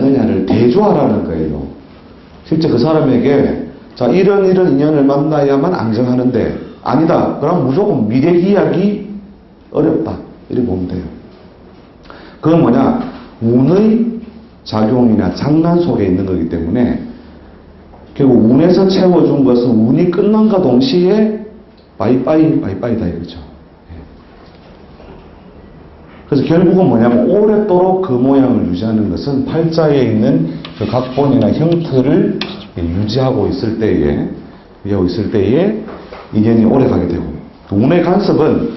만나느냐를 대조하라는 거예요. 실제 그 사람에게 자 이런 인연을 만나야만 안정하는데 아니다. 그럼 무조건 미래 기약이 어렵다. 이렇게 보면 돼요. 그건 뭐냐? 운의 작용이나 장난 속에 있는 거기 때문에 결국 운에서 채워준 것은 운이 끝난과 동시에 바이바이다 이거죠. 그래서 결국은 뭐냐면 오랫도록 그 모양을 유지하는 것은 팔자에 있는 그 각본이나 형태를 유지하고 있을 때에 인연이 오래 가게 되고, 운의 간섭은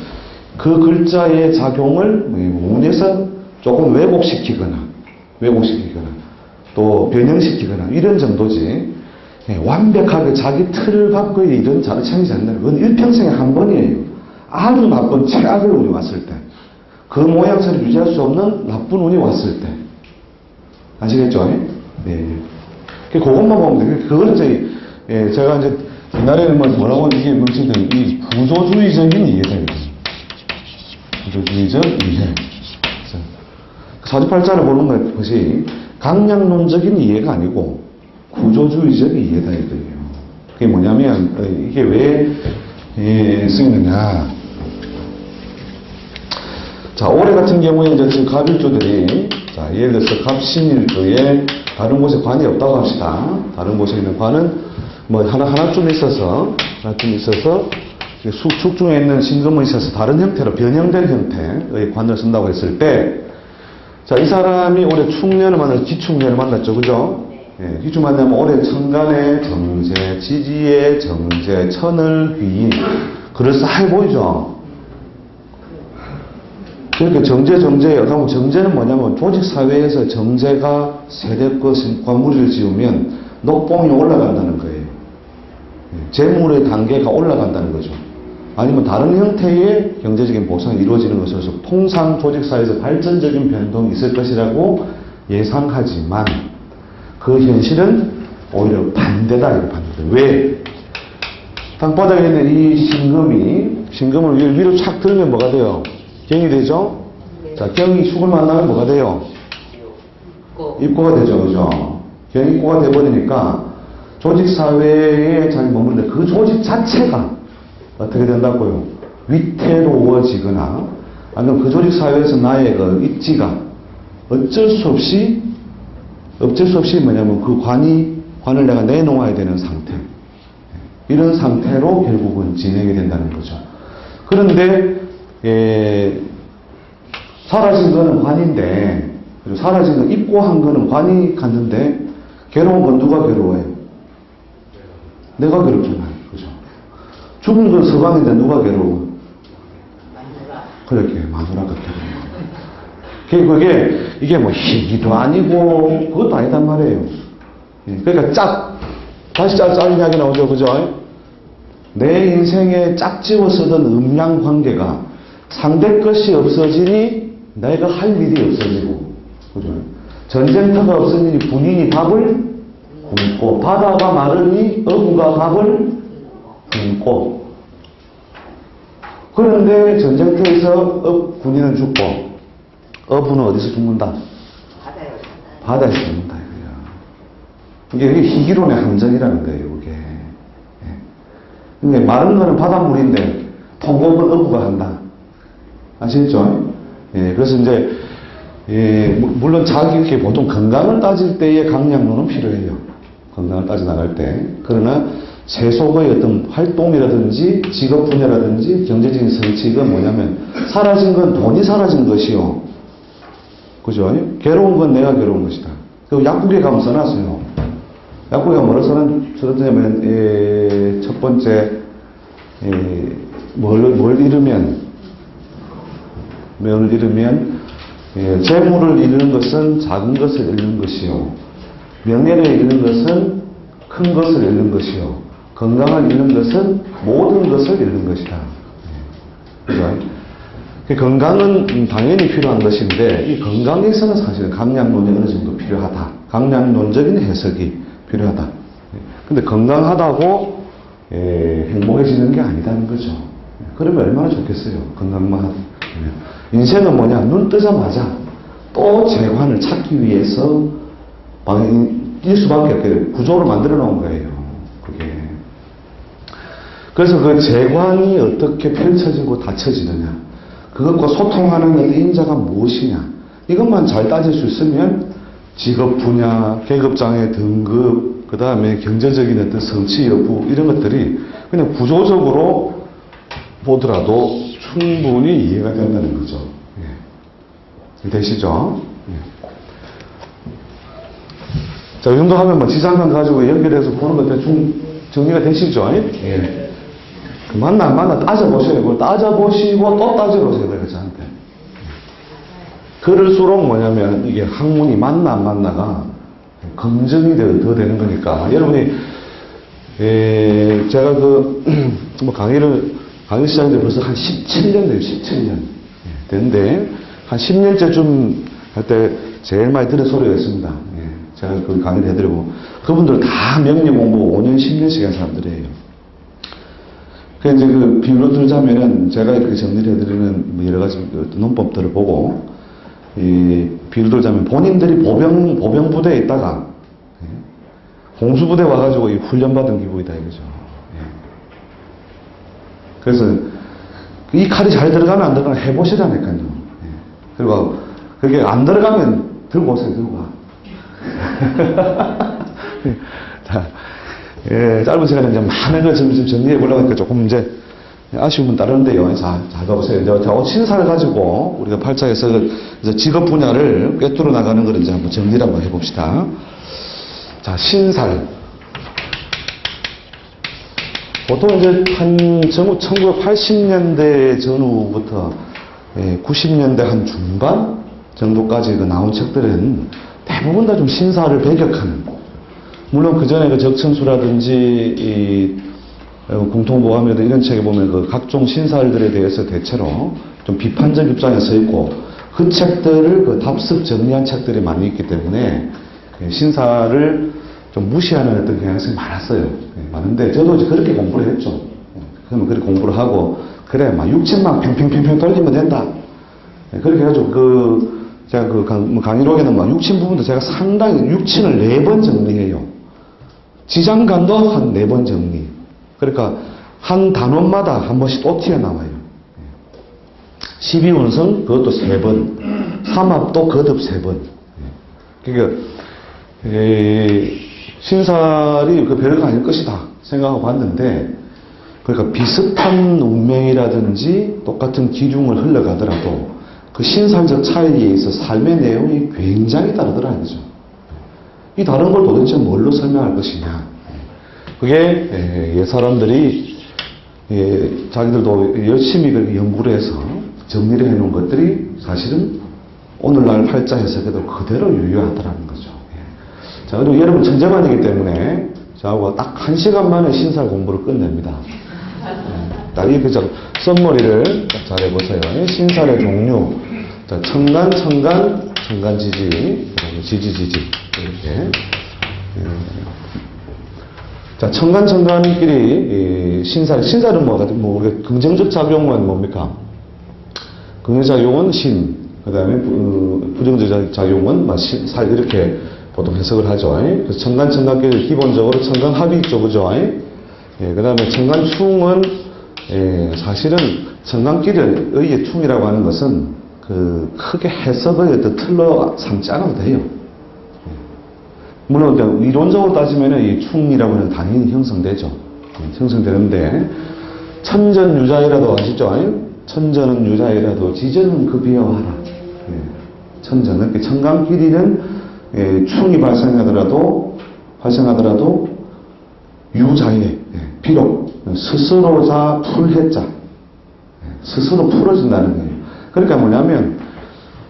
그 글자의 작용을 운에서 조금 왜곡시키거나 또 변형시키거나 이런 정도지, 완벽하게 자기 틀을 바꾸의 이런 자르창이지 않나요? 그건 일평생에 한 번이에요. 아주 나쁜 최악의 운이 왔을 때, 그 모양새를 유지할 수 없는 나쁜 운이 왔을 때, 아시겠죠? 네. 그것만 보면 돼요. 그거는 이제, 제가 이제 옛날에는 뭐라고 이게 무슨 이 구조주의적인 이해다. 구조주의적 이해. 사주팔자를 보는 것이 강약론적인 이해가 아니고 구조주의적 이해다 이거예요. 그게 뭐냐면 이게 왜 쓰이느냐. 자, 올해 같은 경우에 이제 지금 갑일주들이, 자, 예를 들어서 갑신일주에 다른 곳에 관이 없다고 합시다. 다른 곳에 있는 관은 뭐 하나쯤 있어서 숙중에 있는 신금은 있어서 다른 형태로 변형된 형태의 관을 쓴다고 했을 때, 자, 이 사람이 올해 축년을 만났죠. 기축년을 만났죠. 그죠? 예, 기축 만나면 올해 천간의 정제, 지지의 정제, 천을 귀인. 그럴싸해 보이죠? 그러니까 정제는 뭐냐면 조직사회에서 정제가 세대껏 관무리를 지으면 녹봉이 올라간다는 거예요. 재물의 단계가 올라간다는 거죠. 아니면 다른 형태의 경제적인 보상이 이루어지는 것으로서 통상 조직사회에서 발전적인 변동이 있을 것이라고 예상하지만 그 현실은 오히려 반대다. 왜? 땅바닥에 있는 이 신금을 위로 착 들면 뭐가 돼요? 경이 되죠? 자, 경이 축을 만나면 뭐가 돼요? 입고가 되죠. 그죠? 경이 입고가 돼버리니까 조직사회에 잘 머무는데 그 조직 자체가 어떻게 된다고요? 위태로워지거나 아니면 그 조직사회에서 나의 그 입지가 어쩔 수 없이 뭐냐면 그 관을 내가 내놓아야 되는 상태. 이런 상태로 결국은 진행이 된다는 거죠. 그런데 사라진 거는 관인데, 그리고 사라진 거 입고한 거는 관이 갔는데, 괴로운 건 누가 괴로워해요? 내가 괴롭잖아요. 그죠? 죽은 건 서방인데 누가 괴로워? 그렇게 마누라가 괴로워. 이게 뭐 희기도 아니고, 그것도 아니단 말이에요. 그러니까 다시 짤 이야기 나오죠. 그죠? 내 인생에 짝지어 쓰던 음양 관계가 상대 것이 없어지니 내가 할 일이 없어지고, 그죠? 전쟁터가 없으니 군인이 밥을 굶고, 바다가 마르니 어부가 밥을 굶고. 그런데 전쟁터에서 군인은 죽고, 어부는 어디서 죽는다? 바다에서 죽는다. 이게 희귀론의 함정이라는 거예요, 이게. 근데 마른 거는 바닷물인데, 통곡은 어부가 한다. 아시겠죠? 그래서 이제, 물론 이렇게 보통 건강을 따질 때의 강약론은 필요해요. 건강을 따져 나갈 때. 그러나, 세속의 어떤 활동이라든지, 직업 분야라든지, 경제적인 성취가 뭐냐면, 사라진 건 돈이 사라진 것이요. 그죠? 괴로운 건 내가 괴로운 것이다. 그리고 약국에 가면 써놨어요. 약국에 뭐라 써놨냐면, 첫 번째, 뭘 잃으면, 재물을 잃는 것은 작은 것을 잃는 것이요. 명예를 잃는 것은 큰 것을 잃는 것이요. 건강을 잃는 것은 모든 것을 잃는 것이다. 그죠? 건강은 당연히 필요한 것인데, 이 건강에서는 사실은 강약론이 어느 정도 필요하다. 강약론적인 해석이 필요하다. 근데 건강하다고 행복해지는 게 아니다는 거죠. 그러면 얼마나 좋겠어요. 건강만 하면. 인생은 뭐냐? 눈 뜨자마자 또 재관을 찾기 위해서 뛸 수밖에 없게 구조를 만들어 놓은 거예요. 그게. 그래서 그 재관이 어떻게 펼쳐지고 닫혀지느냐, 그것과 소통하는 어떤 인자가 무엇이냐, 이것만 잘 따질 수 있으면 직업 분야, 계급장애 등급, 그 다음에 경제적인 어떤 성취 여부, 이런 것들이 그냥 구조적으로 보더라도 충분히 이해가 된다는 거죠. 예. 되시죠? 예. 자, 이 정도 하면 뭐 지장간 가지고 연결해서 보는 것 대충 정리가 되시죠? 예. 맞나 안 맞나 따져보셔야 되고, 따져보시고 또 따져보셔야 돼요, 저한테. 그럴수록 뭐냐면, 이게 학문이 맞나 안 맞나가 검증이 더 되는 거니까. 여러분이, 제가 뭐 강의 시작한 지 벌써 한 17년 돼요, 17년. 됐는데, 한 10년째쯤 할 때 제일 많이 들은 소리가 있습니다. 제가 그 강의를 해드리고, 그분들 다 명리 공부 5년, 10년씩 한 사람들이에요. 그 이제 그 비유로 들자면은 제가 그 정리를 해드리는 뭐 여러 가지 그 논법들을 보고, 이 비유로 들자면 본인들이 보병 부대에 있다가 공수부대 와가지고 이 훈련받은 기분이다 이거죠. 그래서 이 칼이 잘 들어가면 안 들어가면 해보시라니까요. 그리고 그게 안 들어가면 들고 오세요, 들고 와. 자, 짧은 시간에 이제 많은 걸 좀 정리해 보려고 하니까 조금 이제 아쉬움은 따르는데요. 자, 가보세요. 이제 신사를 가지고 우리가 팔자에서 이제 직업 분야를 꿰뚫어 나가는 걸 이제 한번 정리를 한번 해봅시다. 자, 신살. 보통 이제 한 1980년대 전후부터 90년대 한 중반 정도까지 그 나온 책들은 대부분 다 좀 신사를 배격하는, 물론 그 전에 그 적천수라든지 공통보감이라든지 이런 책에 보면 그 각종 신사들에 대해서 대체로 좀 비판적 입장에 서 있고, 그 책들을 그 답습 정리한 책들이 많이 있기 때문에 신사를 좀 무시하는 어떤 경향성이 많았어요. 많은데 저도 이제 그렇게 공부를 했죠. 그러면 그렇게 공부를 하고, 그래 막 육친만 팽팽팽팽 돌리면 된다. 그렇게 해가지고 제가 그 강의록에는 막 육친 부분도 제가 상당히 육친을 4번 정리해요. 지장간도 한 4번 정리. 그러니까 한 단원마다 한 번씩 또 튀어나와요. 12운성 그것도 3번, 삼합도 거듭 3번. 그러니까 신살이 그 별거 아닐 것이다 생각하고 봤는데, 그러니까 비슷한 운명이라든지 똑같은 기둥을 흘러가더라도 그 신살적 차이에 있어 삶의 내용이 굉장히 다르더라는 거죠. 이 다른 걸 도대체 뭘로 설명할 것이냐. 그게 사람들이 자기들도 열심히 연구를 해서 정리를 해놓은 것들이 사실은 오늘날 팔자 해석에도 그대로 유효하더라는 거죠. 자, 그리고 여러분 천재반이기 때문에 저하고 딱 1시간 만에 신살 공부를 끝냅니다. 딱 이렇게 썸머리를 잘 해보세요. 신살의 종류. 자, 청간, 지지, 지지. 이렇게. 자, 청간끼리 신살은 뭐 우리가 긍정적 작용은 뭡니까? 긍정적 작용은 신, 그 다음에 부정적 작용은 살, 이렇게 보통 해석을 하죠. 그래서 청간끼리 기본적으로 청간합이 있죠, 그죠? 그 다음에 청간충은 사실은 청간끼리 의의 충이라고 하는 것은 크게 해석의 어떤 틀로 삼지 않아도 돼요. 물론 이론적으로 따지면 이 충이라고 하는 당연히 형성되죠. 형성되는데 천전 유자이라도 아시죠? 천전은 유자이라도 지전은 그 비어하라. 천전은 청간끼리는 충이 발생하더라도 유자에 비록 스스로자 풀해자 스스로 풀어진다는 거예요. 그러니까 뭐냐면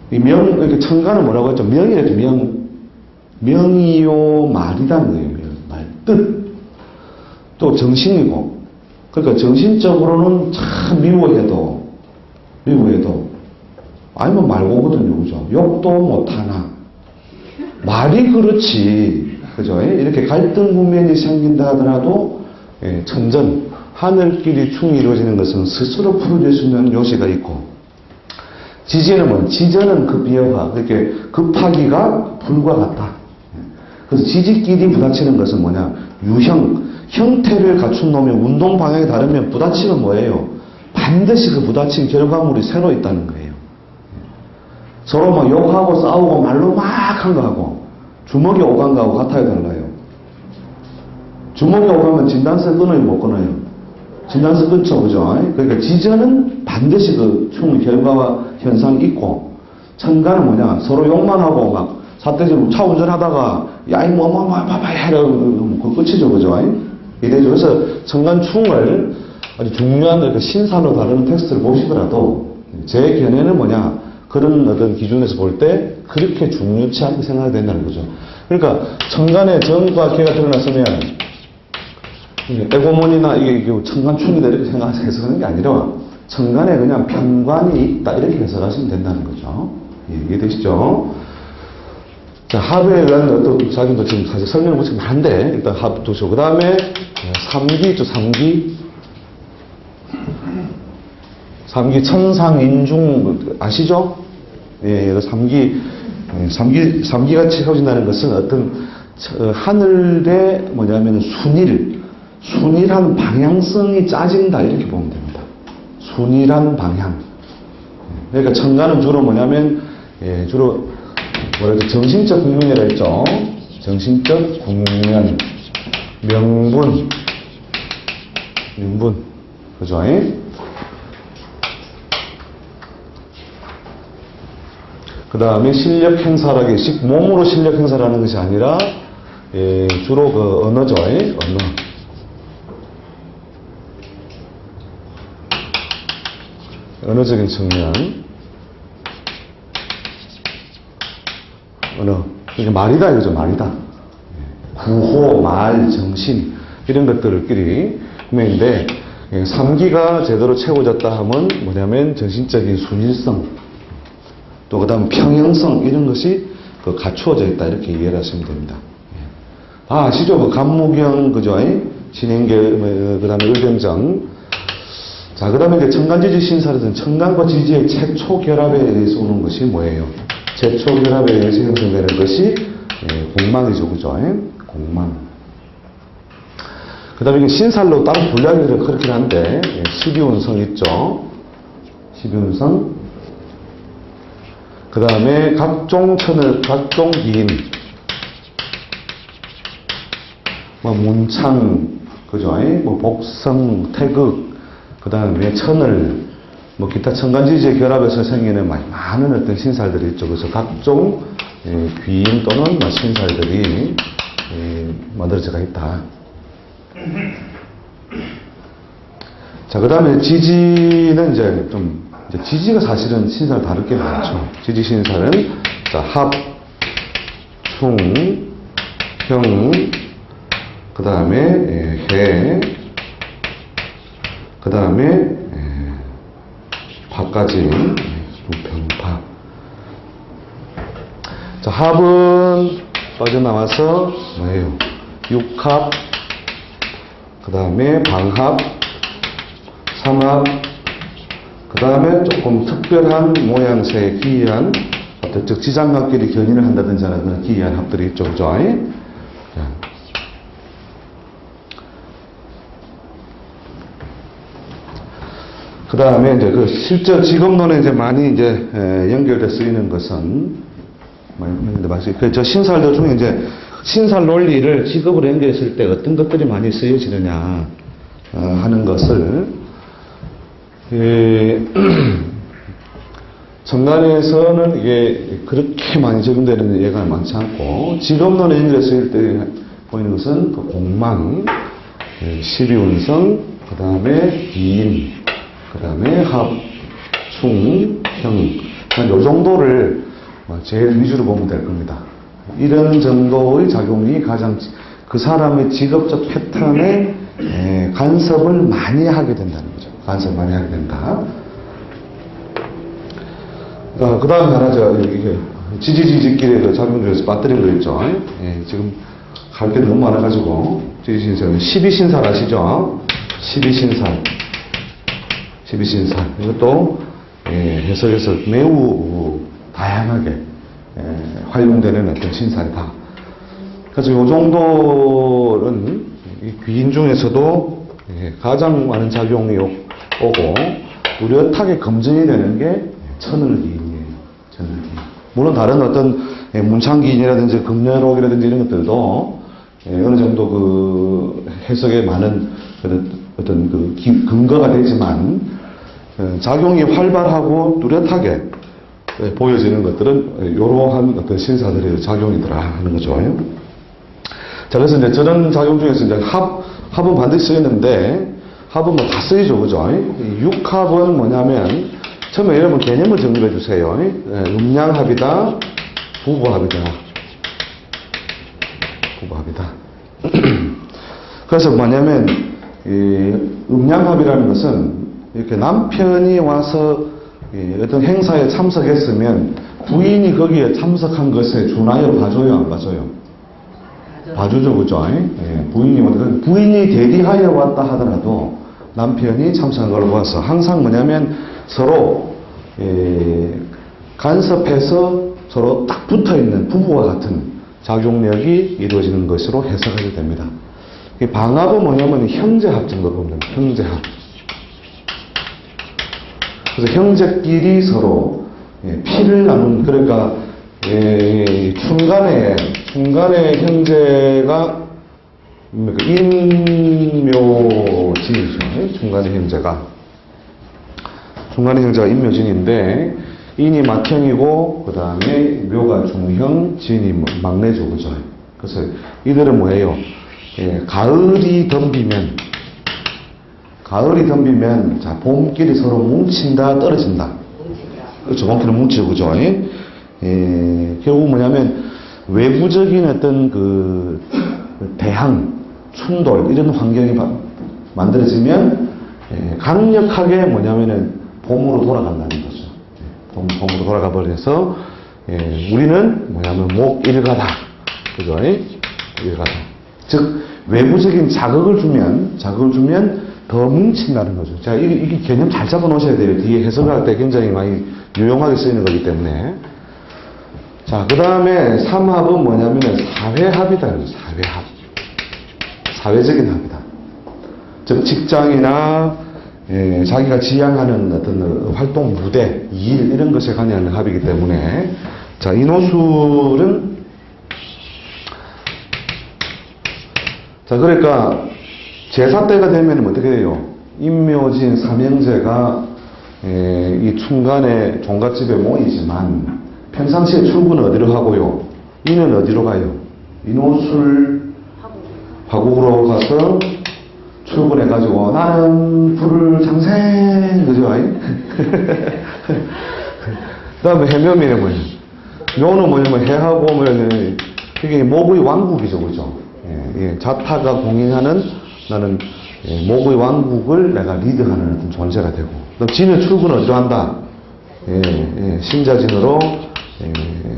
이렇게 청간은 뭐라고 했죠? 명이랬죠. 명이요 말이라는 거예요. 말 뜻. 또 정신이고. 그러니까 정신적으로는 참 미워해도 아니면 말고거든요. 그죠? 욕도 못하나. 말이 그렇지. 그죠? 이렇게 갈등 국면이 생긴다 하더라도 천전, 하늘끼리 충이 이루어지는 것은 스스로 풀어질 수 있는 요지가 있고, 지지는 지전은 그 비어가, 그렇게 급하기가 불과 같다. 그래서 지지끼리 부딪히는 것은 뭐냐? 유형, 형태를 갖춘 놈의 운동 방향이 다르면 부딪히면 뭐예요? 반드시 그 부딪힌 결과물이 새로 있다는 거예요. 서로 막 욕하고 싸우고 말로 막 한 거하고 주먹이 오간 거하고 같아요, 달라요? 주먹이 오가면 진단서 끊어요, 못 끊어요? 진단서 끊죠, 그죠? 그러니까 지전은 반드시 그 총 결과와 현상이 있고, 천간은 뭐냐? 서로 욕만 하고 막 사태적으로 차 운전하다가 야이 이러고 그 끝이죠, 그죠? 이래죠. 그래서 천간충을 아주 중요한 그 신사로 다루는 텍스트를 보시더라도 제 견해는 뭐냐? 그런 어떤 기준에서 볼 때 그렇게 중요치 않게 생각이 된다는 거죠. 그러니까 천간에 정과 개가 드러났으면 에고몬이나 이게 천간충이다 이렇게 해석하는 게 아니라 천간에 그냥 편관이 있다 이렇게 해석하시면 된다는 거죠. 예, 이해되시죠? 자, 합에 대한 어떤 자기도 지금 사실 설명을 못하긴 한데 일단 합 두시고 그 다음에 3기 있죠. 3기 천상인중 아시죠? 예, 3기가 채워진다는 것은 어떤 하늘의 뭐냐면 순일한 방향성이 짜진다 이렇게 보면 됩니다. 순일한 방향. 그러니까 천간은 주로 뭐냐면 주로 뭐랄까 정신적 국면이라 했죠. 정신적 국면, 명분, 그죠? 그 다음에 실력 행사라기, 몸으로 실력 행사라는 것이 아니라, 주로 그 언어죠, 언어. 언어적인 측면. 언어. 이게 말이다, 이거죠, 말이다. 구호, 말, 정신, 이런 것들끼리 구매인데, 3기가 제대로 채워졌다 하면 뭐냐면 정신적인 순일성, 또 그 다음 평형성 이런 것이 그 갖추어져 있다 이렇게 이해를 하시면 됩니다. 아시죠? 그 간무경 그죠? 진행계 그 다음에 의경정. 자, 그 다음에 이제 천간지지 신사라든 천간과 지지의 최초 결합에 의해서 오는 것이 뭐예요? 최초 결합에 의해서 형성되는 것이 공망이죠, 그죠? 공망. 그 다음에 이게 신살로 따로 분류하기는 그렇긴 한데 12운성 있죠? 12운성. 그 다음에 각종 천을, 각종 기인, 문창, 그죠? 복성, 태극, 그 다음에 천을, 기타 천간지지의 결합에서 생기는 많은 어떤 신살들이 있죠. 그래서 각종 귀인 또는 신살들이 만들어져 있다. 자, 그 다음에 지지는 이제 지지가 사실은 신사를 다룰 게 많죠. 지지 신사는, 자, 합, 충, 형, 그 다음에, 해, 그 다음에, 파까지, 부평파. 자, 합은 빠져나와서, 뭐예요? 육합, 그 다음에 방합, 삼합, 그 다음에 조금 특별한 모양새의 기이한, 어떤 즉 지장각끼리 견인을 한다든지 하는 그런 기이한 합들이 있죠, 그죠? 그 다음에 이제 그 실제 직업론에 이제 많이 이제 연결돼 쓰이는 것은, 저 신살들 중에 이제 신살 논리를 직업으로 연결했을 때 어떤 것들이 많이 쓰여지느냐 하는 것을 천간에서는 이게 그렇게 많이 적용되는 예가 많지 않고 직업론에 연결했을 때 보이는 것은 그 공망, 12운성, 그 다음에 기인, 그 다음에 합, 충, 형, 요 정도를 제일 위주로 보면 될 겁니다. 이런 정도의 작용이 가장 그 사람의 직업적 패턴에 간섭을 많이 하게 된다는 거죠. 간섭을 많이 하게 된다. 그 다음 하나죠. 여기 지지지지끼리 작용들에서 빠뜨린 거 있죠. 지금 갈 게 너무 많아가지고 지지신살 12신살 아시죠? 12신살 12신살 이것도 해석에서 매우 다양하게 활용되는 어떤 신살이다. 그래서 이 정도는 귀인 중에서도 가장 많은 작용이 오고 뚜렷하게 검증이 되는 게 천을기인이에요. 천을기. 물론 다른 어떤 문창기인이라든지 금년록이라든지 이런 것들도 어느 정도 그 해석에 많은 어떤 그 근거가 되지만 작용이 활발하고 뚜렷하게 보여지는 것들은 이러한 어떤 신사들의 작용이더라 하는 거죠. 자, 그래서 이제 저런 작용 중에서 이제 합은 반드시 쓰이는데 합은 뭐 다 쓰이죠, 그죠? 육합은 뭐냐면 처음에 여러분 개념을 정립해 주세요. 음양합이다, 부부합이다. 부부합이다. 그래서 뭐냐면 음양합이라는 것은 이렇게 남편이 와서 어떤 행사에 참석했으면 부인이 거기에 참석한 것에 준하여 봐줘요, 안 봐줘요? 봐주죠, 그죠? 부인이 대리하여 왔다 하더라도 남편이 참석한 걸 봐서 항상 뭐냐면 서로 간섭해서 서로 딱 붙어있는 부부와 같은 작용력이 이루어지는 것으로 해석하게 됩니다. 방합은 뭐냐면 형제합 정도로 보면 됩니다. 형제합. 그래서 형제끼리 서로 피를 나눈, 그러니까 중간에 형제가 인묘진이죠. 중간에 형제가 인묘진인데 인이 맏형이고 그 다음에 묘가 중형, 진이 막내죠, 그죠? 그래서 이들은 뭐예요? 가을이 덤비면 자, 봄끼리 서로 뭉친다, 떨어진다. 그렇죠. 봄끼리 뭉치고, 그죠? 결국 뭐냐면, 외부적인 어떤 그, 대항, 충돌, 이런 환경이 만들어지면, 강력하게 뭐냐면은, 봄으로 돌아간다는 거죠. 봄으로 돌아가 버려서, 우리는 뭐냐면, 목일가다. 그죠? 일가다. 즉, 외부적인 자극을 주면, 더 뭉친다는 거죠. 자, 이게 개념 잘 잡아 놓으셔야 돼요. 뒤에 해석할 때 굉장히 많이 유용하게 쓰이는 거기 때문에. 자, 그 다음에 삼합은 뭐냐면 사회합이다. 사회합. 사회적인 합이다. 즉, 직장이나, 자기가 지향하는 어떤 활동, 무대, 일, 이런 것에 관여하는 합이기 때문에. 자, 인호술은, 자, 그러니까, 제사 때가 되면 어떻게 돼요? 인묘진 삼형제가 이 충간에 종갓집에 모이지만 평상시에 출근은 어디로 하고요? 이는 어디로 가요? 인호술 화국으로 가서 출근해가지고 나는 불을 장생 그죠? 그 다음에 해묘미는 뭐예요? 묘는 뭐냐면 해하고 오면 이게 목의 왕국이죠, 그죠? 자타가 공인하는 나는 목의 왕국을 내가 리드하는 어떤 존재가 되고, 그다음 진은 출근을 어디로 한다? 신자진으로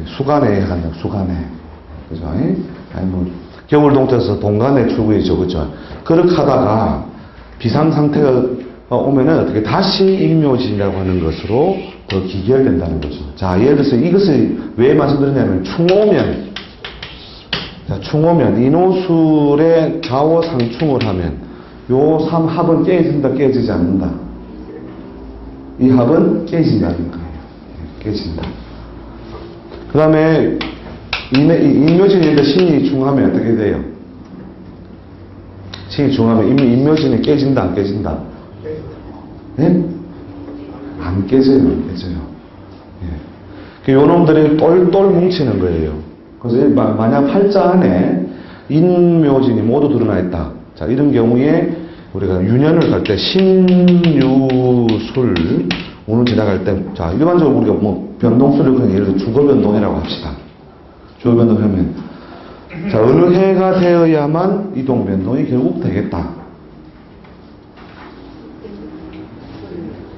수간에 간다. 수간에, 그죠? 아니 뭐 겨울 동태에서 동간에 출근이죠, 그죠? 그렇게 하다가 비상 상태가 오면은 어떻게 다시 일묘진이라고 하는 것으로 더 기결된다는 거죠. 자, 예를 들어서 이것을 왜 말씀드리냐면 충오면. 자, 충오면, 인호술에 좌우상충을 하면, 요 삼합은 깨진다, 깨지지 않는다. 이 합은 깨진다는 거예요. 깨진다. 그 다음에, 인묘진인데 신이 중하면 어떻게 돼요? 신이 중하면 인묘진이 깨진다, 안 깨진다? 네? 안 깨져요, 안 깨져요. 예. 요 놈들이 똘똘 뭉치는 거예요. 그래서 만약 팔자 안에 인묘진이 모두 드러나 있다. 자, 이런 경우에 우리가 유년을 갈 때 신유술 운을 지나갈 때, 자, 일반적으로 우리가 뭐 변동술을 그냥 예를 들어 주거변동이라고 합시다. 주거변동하면, 자, 어느 해가 되어야만 이동변동이 결국 되겠다.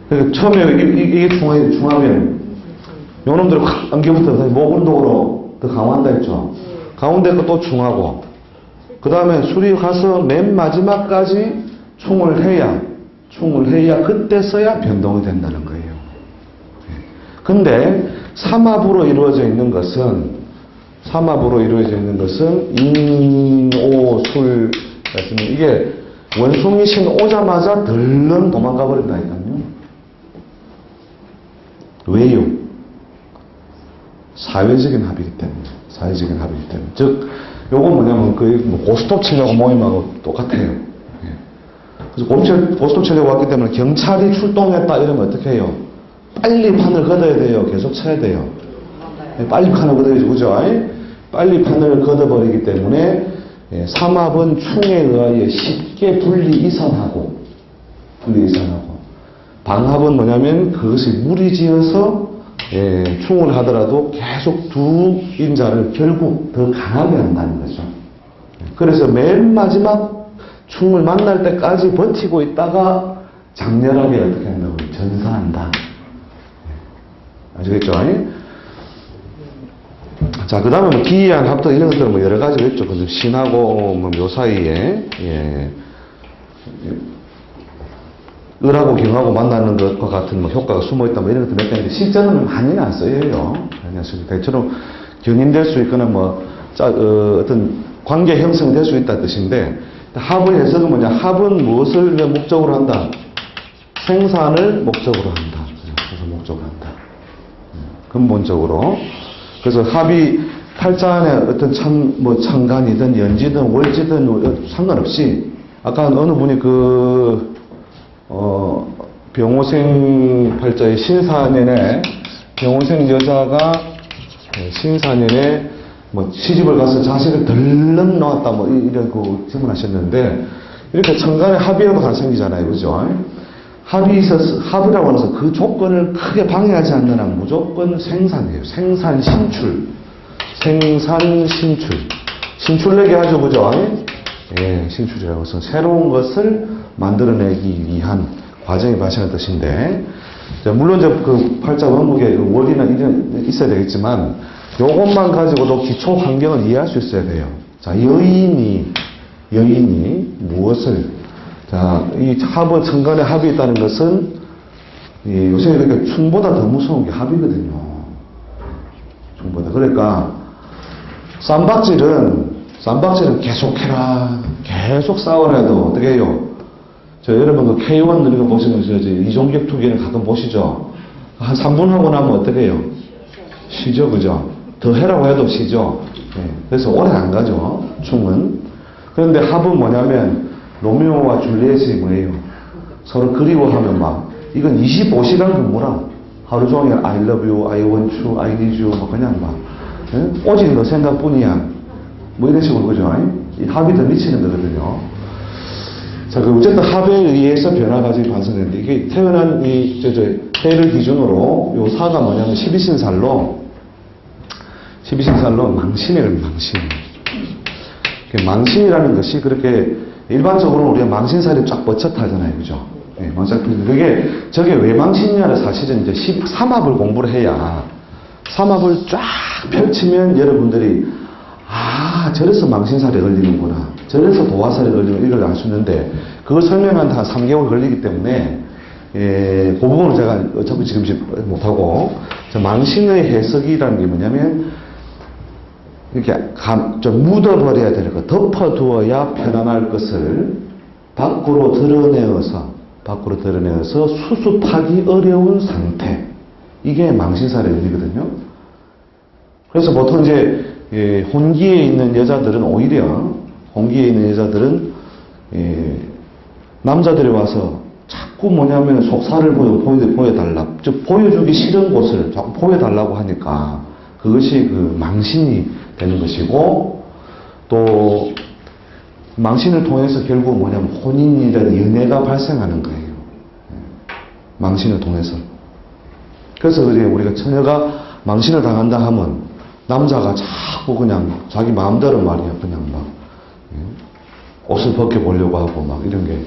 그러니까 처음에 이게 중하면 요놈들이 확 안겨붙어서 목운동으로 더 강화한다 했죠. 가운데 거 또 충하고, 그 다음에 술이 가서 맨 마지막까지 충을 해야 그때서야 변동이 된다는 거예요. 근데 삼합으로 이루어져 있는 것은 삼합으로 이루어져 있는 것은 인오술 같은 이게 원숭이 신 오자마자 덜렁 도망가 버린다니까요. 왜요? 사회적인 합이기 때문에. 사회적인 합이기 때문에. 즉, 요건 뭐냐면 그 고스톱 치려고 모임하고 똑같아요. 예. 그래서 고스톱 치려고 왔기 때문에 경찰이 출동했다 이러면 어떻게 해요? 빨리 판을 걷어야 돼요. 계속 쳐야 돼요. 예, 빨리 판을 걷어야죠. 그죠? 빨리 판을 걷어버리기 때문에 예, 삼합은 충에 의하여 쉽게 분리 이선하고 방합은 뭐냐면 그것이 무리지어서 예, 충을 하더라도 계속 두 인자를 결국 더 강하게 한다는 거죠. 그래서 맨 마지막 충을 만날 때까지 버티고 있다가 장렬하게 어떻게 한다고 전사한다. 아시겠죠? 자, 그 다음에 뭐 기이한 합덕 이런 것들은 뭐 여러 가지가 있죠. 그 신하고 뭐 묘사이에, 예, 을하고 경하고 만나는 것과 같은 뭐 효과가 숨어있다 뭐 이런 것들 몇 개인데 실제로는 많이는 안 쓰여요. 대체로 견인될 수 있거나 뭐, 어떤 관계 형성이 될 수 있다는 뜻인데, 합의 해석은 뭐냐? 합은 무엇을 목적으로 한다? 생산을 목적으로 한다. 그래서 목적으로 한다. 근본적으로. 그래서 합이 팔자 안에 어떤 천간이든 연지든 월지든 상관없이, 아까 어느 분이 병호생 팔자의 신사년에, 병호생 여자가 신사년에 뭐 시집을 가서 자식을 덜렁 낳았다 뭐 이런 그 질문하셨는데, 이렇게 천간에 합이라도 하나 생기잖아요. 그죠? 합이라고 해서 그 조건을 크게 방해하지 않는 한 무조건 생산이에요. 생산 신출. 신출내게 하죠. 그죠? 예, 신출이라고 해서 새로운 것을 만들어내기 위한 과정이 발생한 뜻인데, 물론 그 팔자 원목에 월이나 이런 있어야 되겠지만, 요것만 가지고도 기초 환경을 이해할 수 있어야 돼요. 자, 여인이 무엇을, 자, 이 합은 천간에 합이 있다는 것은, 요새 그러니까 충보다 더 무서운 게 합이거든요. 충보다. 그러니까, 쌈박질은 계속해라. 계속 싸워라도 어떻게 해요? 여러분 그 K1 이거 보시면 이종격 투기는 가끔 보시죠? 한 3분 하고 나면 어떻게 해요? 쉬죠, 그죠? 더 해라고 해도 쉬죠? 네. 그래서 오래 안 가죠, 충은. 그런데 합은 뭐냐면, 로미오와 줄리엣이 뭐예요? 서로 그리워하면 막, 이건 25시간 근무라. 하루 종일 I love you, I want you, I need you, 뭐 그냥 막, 네? 오직 너 생각뿐이야. 뭐 이런 식으로, 그죠? 이 합이 더 미치는 거거든요. 자, 그 어쨌든 합에 의해서 변화가 지금 발생되는데, 이게 태어난 해를 기준으로 요 사가 뭐냐면 12신살로 망신이라는 망신. 망신이라는 것이 그렇게 일반적으로 우리가 망신살이 쫙 뻗쳤다잖아요. 그죠? 네, 저게 왜 망신이냐를 사실은 이제 13합을 공부를 해야, 삼합을 쫙 펼치면 여러분들이 저래서 망신살에 걸리는구나. 저래서 도화살에 걸리는 이걸 알 수 있는데, 그걸 설명하는데 한 3개월 걸리기 때문에, 그 부분을 제가 어차피 지금 못하고, 망신의 해석이라는 게 뭐냐면, 이렇게 좀 묻어버려야 될 것, 덮어두어야 편안할 것을 밖으로 드러내어서 수습하기 어려운 상태. 이게 망신살의 의미거든요. 그래서 보통 이제, 혼기에 있는 여자들은 남자들이 와서 자꾸 뭐냐면 속살을 보여달라. 즉, 보여주기 싫은 곳을 자꾸 보여달라고 하니까 그것이 그 망신이 되는 것이고, 또 망신을 통해서 결국 뭐냐면 혼인이라는 연애가 발생하는 거예요. 망신을 통해서. 그래서 우리가 처녀가 망신을 당한다 하면 남자가 자꾸 그냥 자기 마음대로 말이야. 그냥 막 옷을 벗겨보려고 하고 막 이런 게.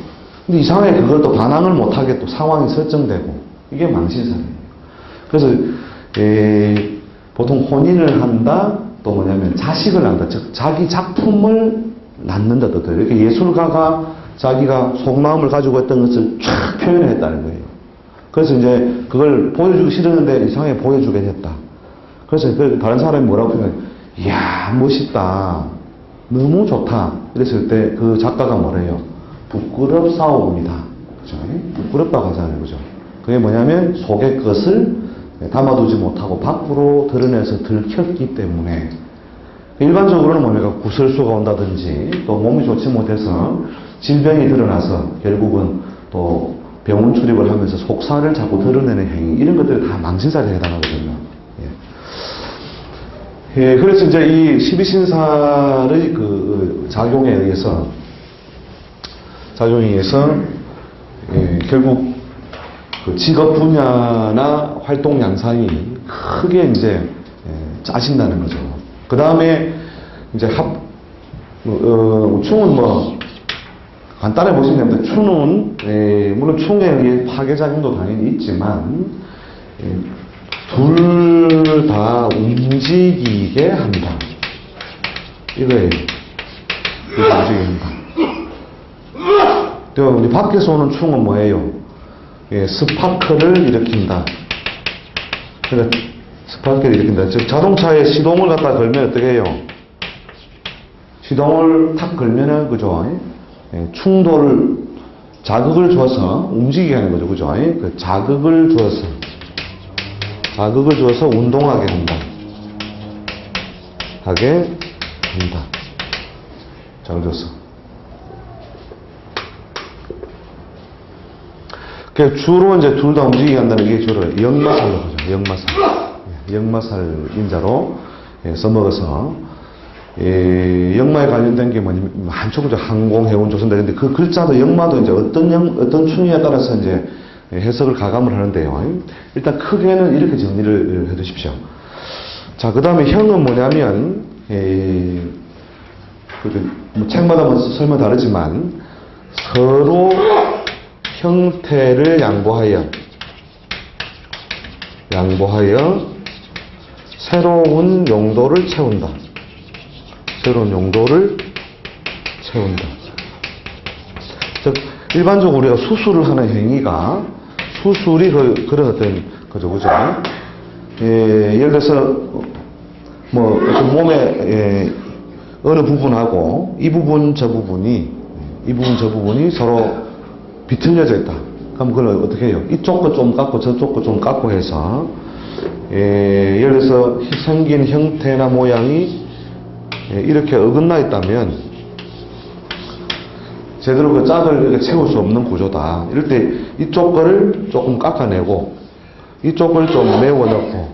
근데 이상하게 그걸 또 반항을 못하게 또 상황이 설정되고, 이게 망신살이에요. 그래서 보통 혼인을 한다, 또 뭐냐면 자식을 낳는다. 즉 자기 작품을 낳는다. 이렇게 예술가가 자기가 속마음을 가지고 했던 것을 쫙 표현했다는 거예요. 그래서 이제 그걸 보여주기 싫었는데 이상하게 보여주게 됐다. 그래서 다른 사람이 뭐라고 표현해? 이야, 멋있다. 너무 좋다. 이랬을 때 그 작가가 뭐래요? 부끄럽사옵니다. 그죠? 부끄럽다고 하잖아요. 그죠? 그게 뭐냐면 속의 것을 담아두지 못하고 밖으로 드러내서 들켰기 때문에 일반적으로는 뭡니까? 구설수가 온다든지 또 몸이 좋지 못해서 질병이 드러나서 결국은 또 병원 출입을 하면서 속살을 자꾸 드러내는 행위 이런 것들이 다 망신살에 해당하거든요. 예, 그래서 이제 이 12신살의 그 작용에 의해서 결국 그 직업 분야나 활동 양상이 크게 이제 짜진다는 거죠. 그 다음에 이제 충은 뭐 간단히 보시면 됩니다. 충은 물론 충에 의해 파괴작용도 당연히 있지만 둘 다 움직이게 한다. 이거예요. 이거 움직이게 한다. 또 밖에서 오는 충은 뭐예요? 스파크를 일으킨다. 그러니까 스파크를 일으킨다. 즉 자동차에 시동을 갖다 걸면 어떻게 해요? 시동을 탁 걸면은 그죠? 충돌을 자극을 줘서 움직이게 하는 거죠. 그죠? 그 자극을 줘서 운동하게 한다. 하게 한다. 자극 줘서. 주로 이제 둘 다 움직이게 한다는 게 주로 역마살로 하죠. 역마살. 역마살 인자로 써먹어서 역마에 관련된 게 뭐냐면 한쪽 이제 항공, 해운, 조선다. 근데 그 글자도 역마도 이제 어떤 충의에 따라서 이제 해석을 가감을 하는데요. 일단 크게는 이렇게 정리를 해 두십시오. 자, 그 다음에 형은 뭐냐면, 뭐 책마다 뭐 설명 다르지만, 서로 형태를 양보하여 새로운 용도를 채운다. 새로운 용도를 채운다. 즉, 일반적으로 우리가 수술을 하는 행위가 수술이 그런 어떤 거죠, 그죠? 예를 들어서 뭐 몸의 어느 부분하고 이 부분 저 부분이 서로 비틀려져 있다. 그럼 그걸 어떻게 해요? 이쪽 거 좀 깎고 저쪽 거 좀 깎고 해서 예를 들어서 생긴 형태나 모양이 이렇게 어긋나 있다면 제대로 그 짝을 채울 수 없는 구조다. 이럴 때 이쪽 거를 조금 깎아내고 이쪽 걸 좀 메워 넣고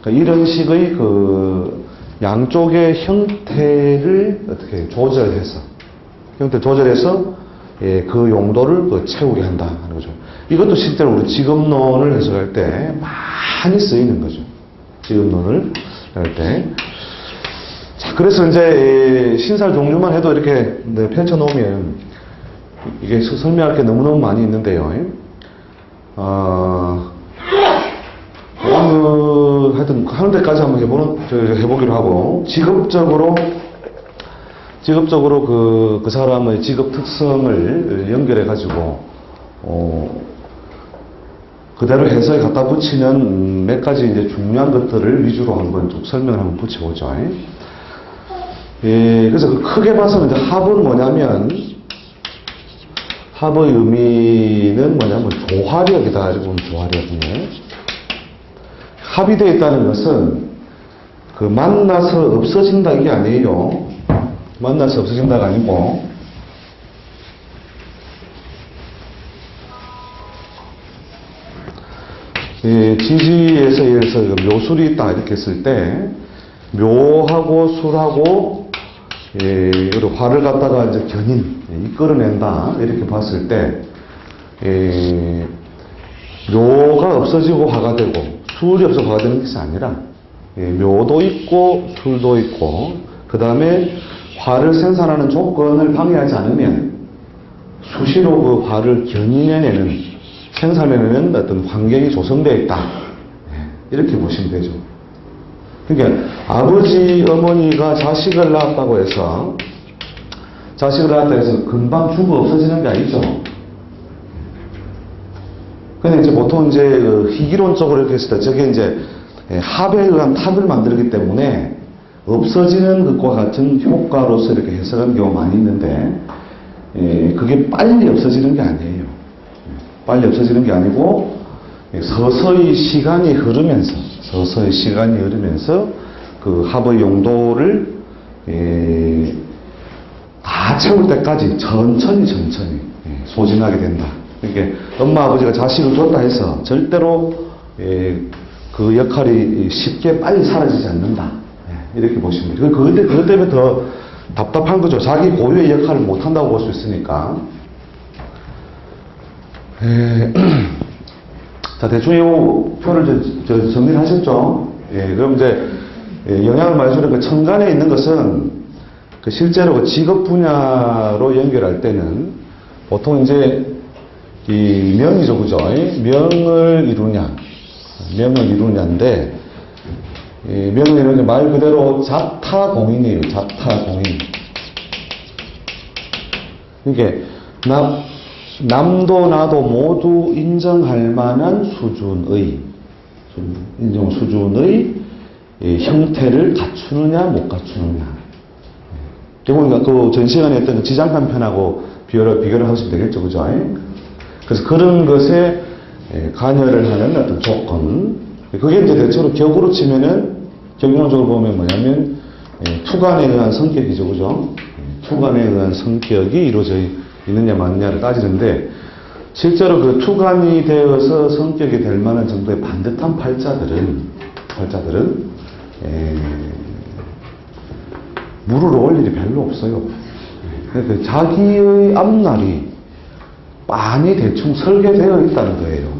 그러니까 이런 식의 그 양쪽의 형태를 어떻게 조절해서 그 용도를 채우게 한다 하는 거죠. 이것도 실제로 우리 직업론을 해석할 때 많이 쓰이는 거죠. 직업론을 할 때. 자, 그래서 이제 신살 종류만 해도 이렇게 펼쳐놓으면 이게 설명할 게 너무너무 많이 있는데요. 하여튼 하는 데까지 한번 해보기로 하고 직업적으로 그 사람의 직업 특성을 연결해 가지고 그대로 해석에 갖다 붙이는 몇 가지 이제 중요한 것들을 위주로 한번 쭉 설명을 한번 붙여보죠. 그래서 크게 봐서는 이제 합은 뭐냐면, 합의 의미는 뭐냐면 조화력이다. 이렇게 보면 조화력이네. 합이 되어 있다는 것은 그 만나서 없어진다 이게 아니에요. 만나서 없어진다가 아니고, 지지에서 예를 들어서 묘술이 있다 이렇게 했을 때 묘하고 술하고 화를 갖다가 이제 이끌어낸다 이렇게 봤을 때 묘가 없어지고 화가 되고 술이 없어 화가 되는 것이 아니라 묘도 있고 술도 있고 그 다음에 화를 생산하는 조건을 방해하지 않으면 수시로 그 화를 견인해내는 생산해내는 어떤 환경이 조성되어 있다. 이렇게 보시면 되죠. 그러니까 아버지, 어머니가 자식을 낳았다고 해서 금방 죽어 없어지는 게 아니죠. 근데 이제 보통 이제 희귀론적으로 이렇게 했을 때 저게 이제 합에 의한 탑을 만들기 때문에 없어지는 것과 같은 효과로서 이렇게 해석하는 경우가 많이 있는데, 그게 빨리 없어지는 게 아니에요. 빨리 없어지는 게 아니고, 서서히 시간이 흐르면서 그 합의 용도를 다 채울 때까지 천천히 소진하게 된다. 그러니까 엄마 아버지가 자식을 줬다 해서 절대로 그 역할이 쉽게 빨리 사라지지 않는다. 이렇게 보시면 돼요. 그것 때문에 더 답답한 거죠. 자기 고유의 역할을 못한다고 볼 수 있으니까. 자, 대충 이 표를 정리를 하셨죠? 그럼 이제 영향을 많이 주는 그 천간에 있는 것은 그 실제로 그 직업 분야로 연결할 때는 보통 이제 이 명이죠, 그죠? 명을 이루냐인데, 명을 이루냐 말 그대로 자타공인이에요. 자타공인. 이게 남도 나도 모두 인정할 만한 수준의 형태를 갖추느냐 못 갖추느냐. 결국 그 전 시간에 했던 지장판 편하고 비교를 하시면 되겠죠, 그죠? 그래서 그런 것에 관여를 하는 어떤 조건. 그게 이제 대체로 격으로 치면은 격론적으로 보면 뭐냐면 투간에 의한 성격이죠, 그죠? 투간에 의한 성격이 이루어져 있느냐 마느냐를 따지는데, 실제로 그 투간이 되어서 성격이 될 만한 정도의 반듯한 팔자들은 물을 올 일이 별로 없어요. 그러니까 자기의 앞날이 많이 대충 설계되어 있다는 거예요.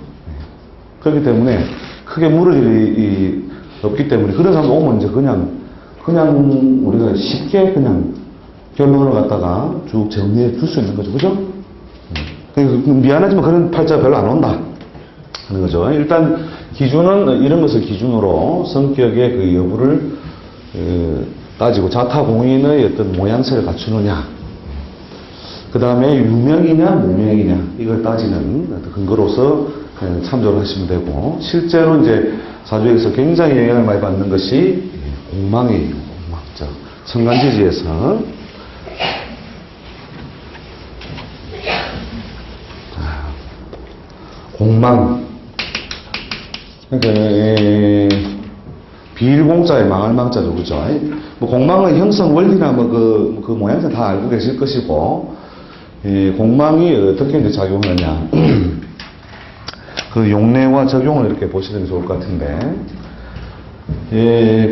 그렇기 때문에 크게 물을 일이 없기 때문에 그런 사람 오면 이제 그냥 우리가 쉽게 그냥 결론을 갖다가 쭉 정리해 줄 수 있는 거죠. 그죠? 미안하지만 그런 팔자가 별로 안 온다 하는 거죠. 일단 기준은 이런 것을 기준으로 성격의 그 여부를 따지고, 자타공인의 어떤 모양새를 갖추느냐, 그 다음에 유명이냐 무명이냐 이걸 따지는 어떤 근거로서 참조를 하시면 되고, 실제로 이제 사주에서 굉장히 영향을 많이 받는 것이 공망이에요. 공망자. 천간지지에서 공망. 그러니까 비일공자에 망할 망자죠, 그죠? 뭐 공망의 형성 원리나 그 모양새 다 알고 계실 것이고, 공망이 어떻게 이제 작용하느냐. 그 용례와 적용을 이렇게 보시는 게 좋을 것 같은데,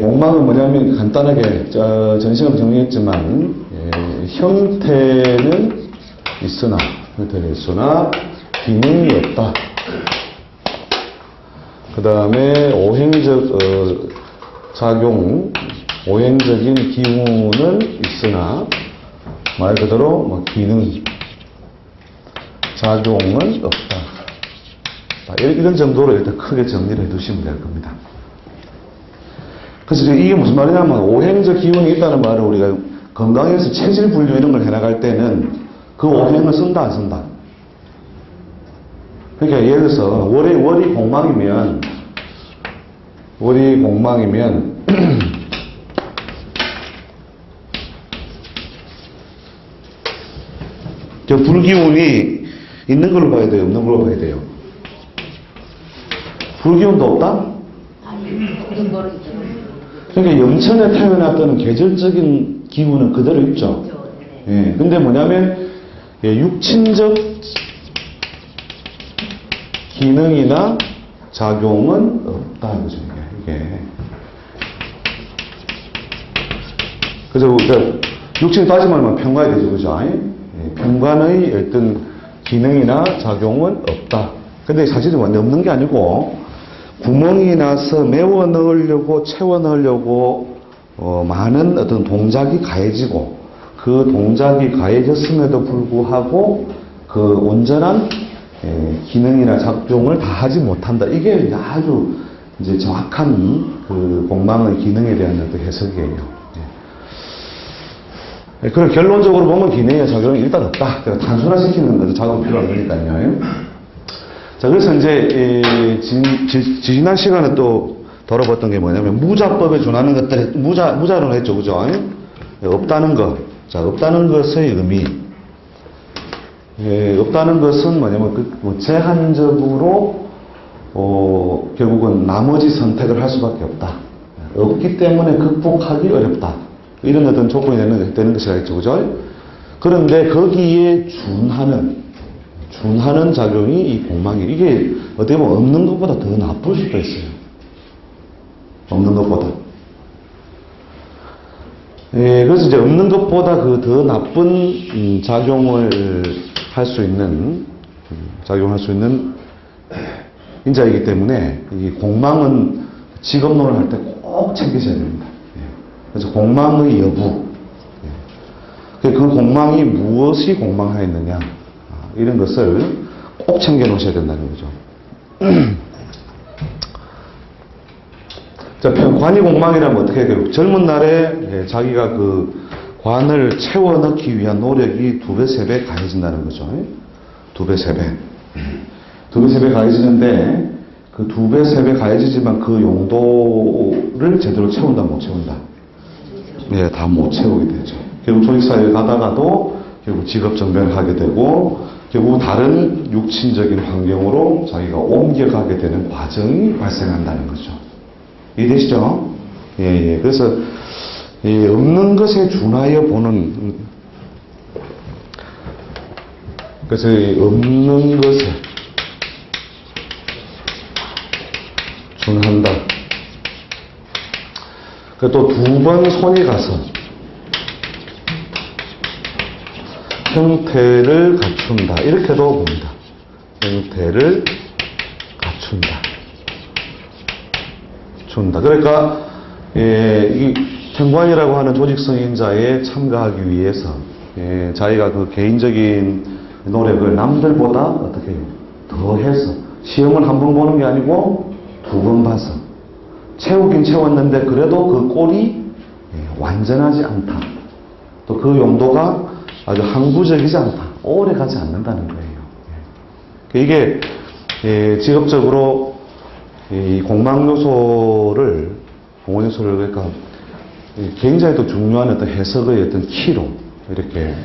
공망은 뭐냐면 간단하게 전시간 정리했지만, 형태는 있으나 기능이 없다. 그 다음에 오행적 작용, 오행적인 기운은 있으나 말 그대로 뭐 기능, 작용은 없다. 이런 정도로 일단 크게 정리를 해두시면 될 겁니다. 그래서 이게 무슨 말이냐면, 오행적 기운이 있다는 말은 우리가 건강에서 체질 분류 이런 걸 해나갈 때는 그 오행을 쓴다 안 쓴다. 그러니까 예를 들어서 월이 공망이면 저 불기운이 있는 걸로 봐야 돼요, 없는 걸로 봐야 돼요? 불기운도 없다? 그러니까 영천에 태어났던 계절적인 기운은 그대로 있죠. 예. 근데 뭐냐면 육친적 기능이나 작용은 없다 이거죠, 이게. 그래서 육친 따지면 평가해야 되죠, 그죠? 평관의 어떤 기능이나 작용은 없다. 근데 사실은 완전 없는 게 아니고, 구멍이 나서 메워 넣으려고, 채워 넣으려고, 많은 어떤 동작이 가해지고, 그 동작이 가해졌음에도 불구하고, 그 온전한 기능이나 작용을 다 하지 못한다. 이게 아주 이제 정확한 그 공망의 기능에 대한 어떤 해석이에요. 그럼 결론적으로 보면 기능의 작용이 일단 없다. 단순화시키는 작업이 필요한 거니까요. 자, 그래서 이제 지난 시간에 또 다뤄봤던 게 뭐냐면, 무자법에 준하는 것들이, 무자로 했죠. 그죠? 없다는 것. 자, 없다는 것의 의미. 없다는 것은 뭐냐면, 제한적으로, 결국은 나머지 선택을 할 수밖에 없다. 없기 때문에 극복하기 어렵다. 이런 어떤 조건이 되는 것이라겠죠. 그죠? 그런데 거기에 준하는 작용이 이 공망이, 이게 어떻게 보면 없는 것보다 더 나쁠 수도 있어요. 없는 것보다. 그래서 이제 없는 것보다 그 더 나쁜 작용을 할 수 있는, 인자이기 때문에 이 공망은 직업론을 할 때 꼭 챙기셔야 됩니다. 그래서 공망의 여부, 그 공망이 무엇이 공망하였느냐, 이런 것을 꼭 챙겨 놓으셔야 된다는 거죠. 자, 관이 공망이라면 어떻게 해요? 젊은 날에 자기가 그 관을 채워 넣기 위한 노력이 2배, 3배 가해진다는 거죠. 2배, 3배. 2배, 3배 가해지는데, 그 2배, 3배 가해지지만 그 용도를 제대로 채운다, 못 채운다? 네, 다 못 채우게 되죠. 결국 조직사회에 가다가도 결국 직업정변을 하게 되고, 결국 다른 육친적인 환경으로 자기가 옮겨가게 되는 과정이 발생한다는 거죠. 이해되시죠? 예. 그래서, 없는 것에 준하여 보는, 그래서 없는 것에 준한다. 또 2번 손이 가서 형태를 갖춘다. 이렇게도 봅니다. 형태를 갖춘다. 준다. 그러니까 이 현관이라고 하는 조직성인자에 참가하기 위해서 자기가 그 개인적인 노력을 남들보다 어떻게 해요? 더 해서 시험을 한 번 보는 게 아니고 2번 봐서 채우긴 채웠는데 그래도 그 꼴이 완전하지 않다. 또 그 용도가 아주 항구적이지 않다. 오래 가지 않는다는 거예요. 이게 직업적으로 이 공망 요소를, 공원 요소를 그러니까 굉장히 또 중요한 어떤 해석의 어떤 키로 이렇게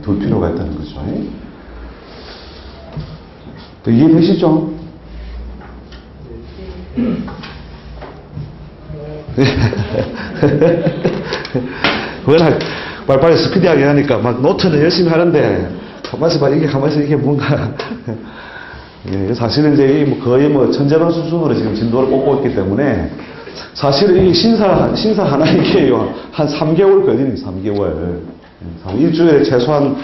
둘 필요가 있다는 거죠. 또 이해되시죠? 워낙 빨리빨리 스피디하게 하니까 막 노트는 열심히 하는데 가만있어 이게 뭔가 사실은 이제 거의 천재반 수준으로 지금 진도를 뽑고 있기 때문에 사실은 이 신사 하나 이게 한 3개월 걸리는 3개월. 일주일에 최소한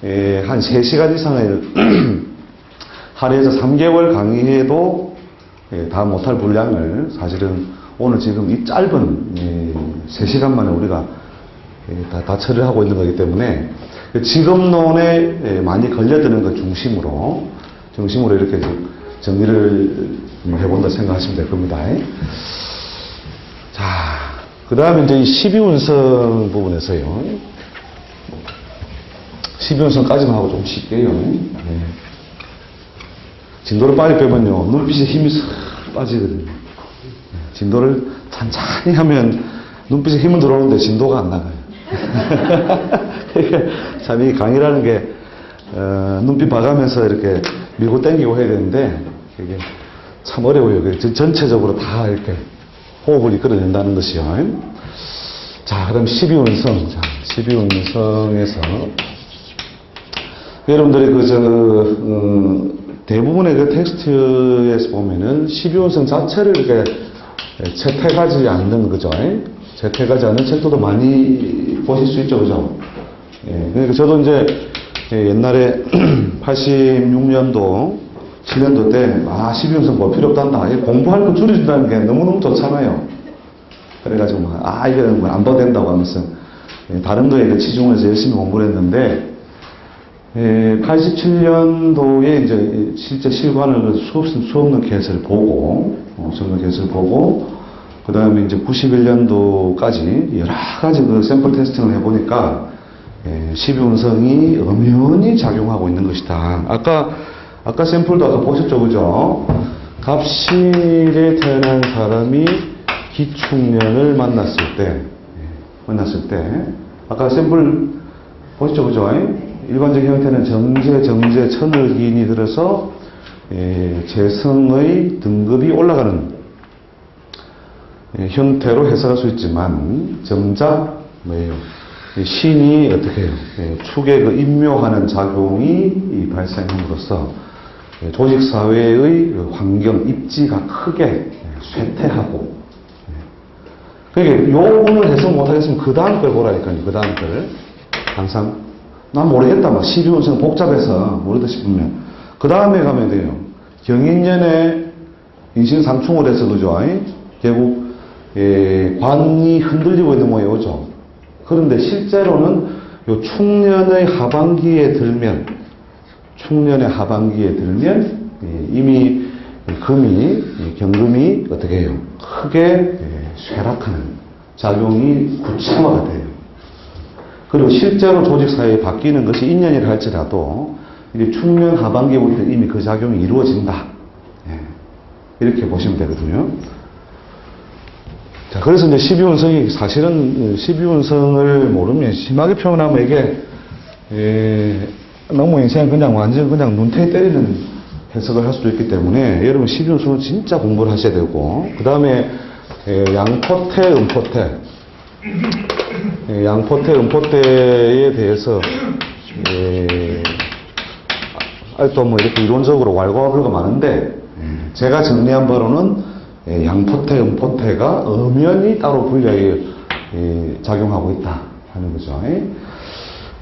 한 3시간 이상을 할애해서 3개월 강의해도 다 못할 분량을 사실은 오늘 지금 이 짧은 3시간 만에 우리가 다 처리를 하고 있는 거기 때문에 직업론에 많이 걸려드는 것 중심으로 이렇게 정리를 해본다 생각하시면 될 겁니다. 자, 그 다음에 이제 이 12운성 부분에서요. 12운성까지만 하고 좀 쉴게요. 진도를 빨리 빼면요, 눈빛에 힘이 싹 빠지거든요. 진도를 천천히 하면 눈빛에 힘은 들어오는데 진도가 안 나가요. 그러니까 참 이 강의라는 게 눈빛 봐가면서 이렇게 밀고 당기고 해야 되는데 이게 참 어려워요. 전체적으로 다 이렇게 호흡을 이끌어낸다는 것이요. 자, 그럼 12운성. 자, 12운성에서 여러분들이 대부분의 그 텍스트에서 보면은 12운성 자체를 이렇게 채택하지 않는 거죠. 채택하지 않는 책들도 많이 보실 수 있죠. 그죠? 그러니까 저도 이제 옛날에 86년도, 7년도 때, 12운성 뭐 필요 없단다. 공부할 거 줄여준다는 게 너무너무 좋잖아요. 그래가지고 이거는 안 봐도 된다고 하면서 다른 거에 치중해서 열심히 공부를 했는데, 87년도에 이제 실제 실관을 수없는 개수를 보고, 그 다음에 이제 91년도까지 여러 가지 그 샘플 테스팅을 해보니까 12운성이 엄연히 작용하고 있는 것이다. 아까 샘플도 아까 보셨죠, 그죠? 갑신일에 태어난 사람이 기축년을 만났을 때, 아까 샘플 보시죠, 그죠? 일반적인 형태는 정제, 천을 기인이 들어서 재성의 등급이 올라가는 형태로 해석할 수 있지만, 정작 뭐예요? 신이 어떻게 해요? 축에 그 임묘하는 작용이 발생함으로써 조직사회의 환경, 입지가 크게 쇠퇴하고, 그러니까 요 부분을 해석 못하겠으면 그 다음 걸 보라니까요. 그 다음 걸. 항상 난 모르겠다, 막 12운성 복잡해서 모르다 싶으면 그 다음에 가면 돼요. 경인년에 인신 삼충을 해서, 그죠? 결국 관이 흔들리고 있는 모양이 오죠. 그런데 실제로는 요 충년의 하반기에 들면 이미 경금이 어떻게 해요? 크게 쇠락하는 작용이 구체화가 돼요. 그리고 실제로 조직사회에 바뀌는 것이 인연이라 할지라도 이제 충년 하반기부터 이미 그 작용이 이루어진다. 이렇게 보시면 되거든요. 자, 그래서 이제 12운성이 사실은 12운성을 모르면 심하게 표현하면 이게 너무 인생 그냥 완전 그냥 눈탱이 때리는 해석을 할 수도 있기 때문에 여러분 12운성은 진짜 공부를 하셔야 되고, 그 다음에 양포태, 음포태에 대해서 또 뭐 이렇게 이론적으로 왈가왈부가 많은데 제가 정리한 바로는 양포태, 음포태가 엄연히 따로 분리하게 작용하고 있다 하는 거죠.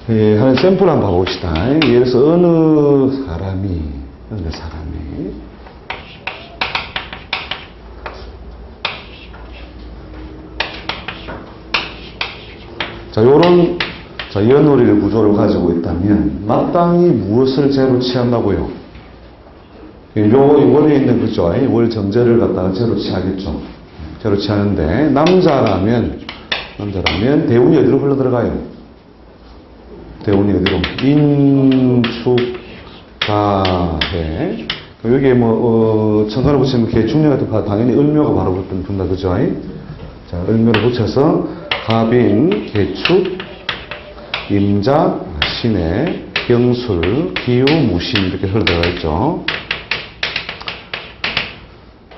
하는 샘플 한번 봐봅시다. 예를 들어서 어느 사람이 요런 연월일 구조를 가지고 있다면 마땅히 무엇을 제로 취한다고요? 원에 있는 거죠. 월 정제를 갖다가 제로 취하겠죠. 제로 취하는데 남자라면 대운이 어디로 흘러 들어가요? 대운이 어디로? 인축가해. 여기에 천간을 붙이면 개축년 같은 거 당연히 을묘가 바로 붙는다, 그죠? 자, 을묘를 붙여서 갑인, 개축, 임자, 신해, 경술, 기우, 무신 이렇게 흘러 들어가 있죠.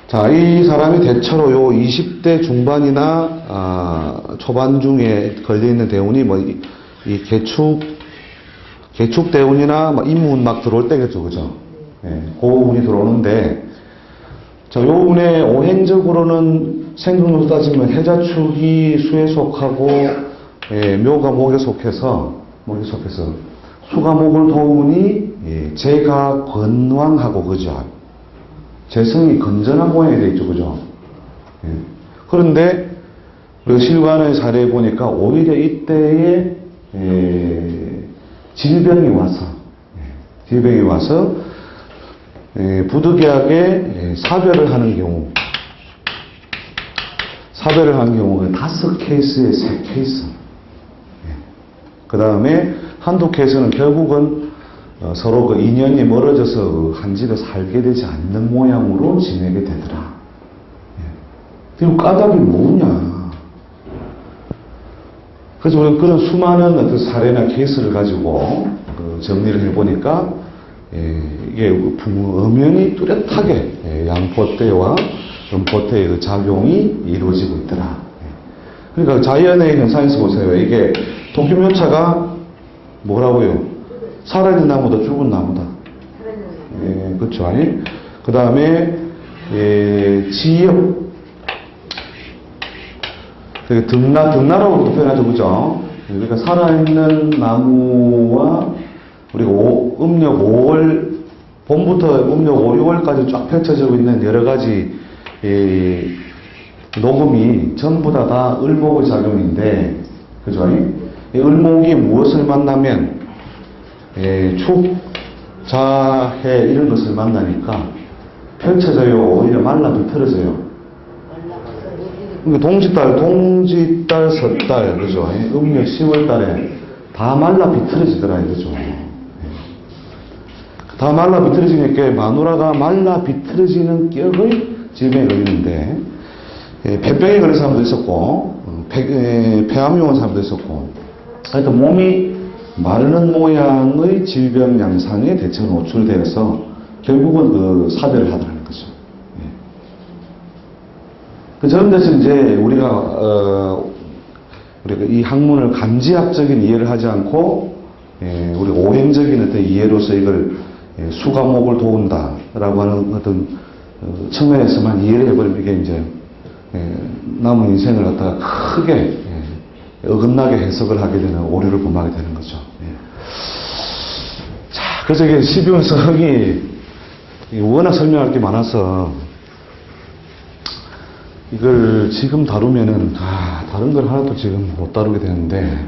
자, 이 사람이 대체로 요 20대 중반이나 초반 중에 걸려있는 대운이 이 개축 대운이나 임운 막 들어올 때겠죠, 그죠? 그 운이 들어오는데, 자, 요 운에 오행적으로는 생금으로 따지면 해자축이 수에 속하고, 묘가 목에 속해서 수가 목을 도우니 재가 건왕하고, 그죠? 재성이 건전한 모양이 되어 있죠, 그죠? 그런데 우리가 실관의 사례에 보니까 오히려 이때에 질병이 와서 부득이하게 사별을 하는 경우가 5케이스에 3케이스. 그 다음에 한두 케이스는 결국은 서로 그 인연이 멀어져서 한 집에 살게 되지 않는 모양으로 지내게 되더라. 그리고 까닭이 뭐냐. 그래서 우리가 그런 수많은 어떤 사례나 케이스를 가지고 정리를 해보니까 이게 엄연히 뚜렷하게 양포대와 음포대의 그 작용이 이루어지고 있더라. 그러니까 자연의 현상에서 보세요. 이게 도끼묘차가 뭐라고요? 살아있는 나무다, 죽은 나무다. 그렇죠. 그 다음에 지엽. 등나라고도 표현하죠, 그죠? 그러니까 살아있는 나무와 우리가 음력 5월 봄부터 음력 5, 6월까지 쫙 펼쳐지고 있는 여러 가지 녹음이 전부 다 을목의 작용인데, 그죠? 이 을목이 무엇을 만나면 축, 자해 이런 것을 만나니까 펼쳐져요? 오히려 말라 비틀어져요? 그러니까 동지달, 섣달, 그죠? 음력 10월 달에 다 말라 비틀어지더라, 그죠? 다 말라 비틀어지니까 마누라가 말라 비틀어지는 격의 질병에 걸리는데, 폐병에 걸린 사람도 있었고, 폐암이 온 사람도 있었고, 하여튼 몸이 마르는 모양의 질병 양상에 대체로 노출되어서 결국은 그 사별을 하더라는 거죠. 저런 데서 이제 우리가 이 학문을 감지학적인 이해를 하지 않고, 우리 오행적인 어떤 이해로서 이걸 수과목을 도운다라고 하는 어떤 측면에서만 이해를 해버리면 이게 이제 남은 인생을 갖다가 크게 어긋나게 해석을 하게 되는 오류를 범하게 되는 거죠. 자, 그래서 이게 12원 성이 워낙 설명할 게 많아서 이걸 지금 다루면은 다른 걸 하나도 지금 못 다루게 되는데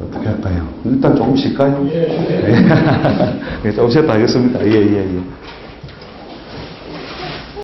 어떻게 할까요? 일단 조금 쉴까요? 예. 조금 쉬었다 하겠습니다. 예.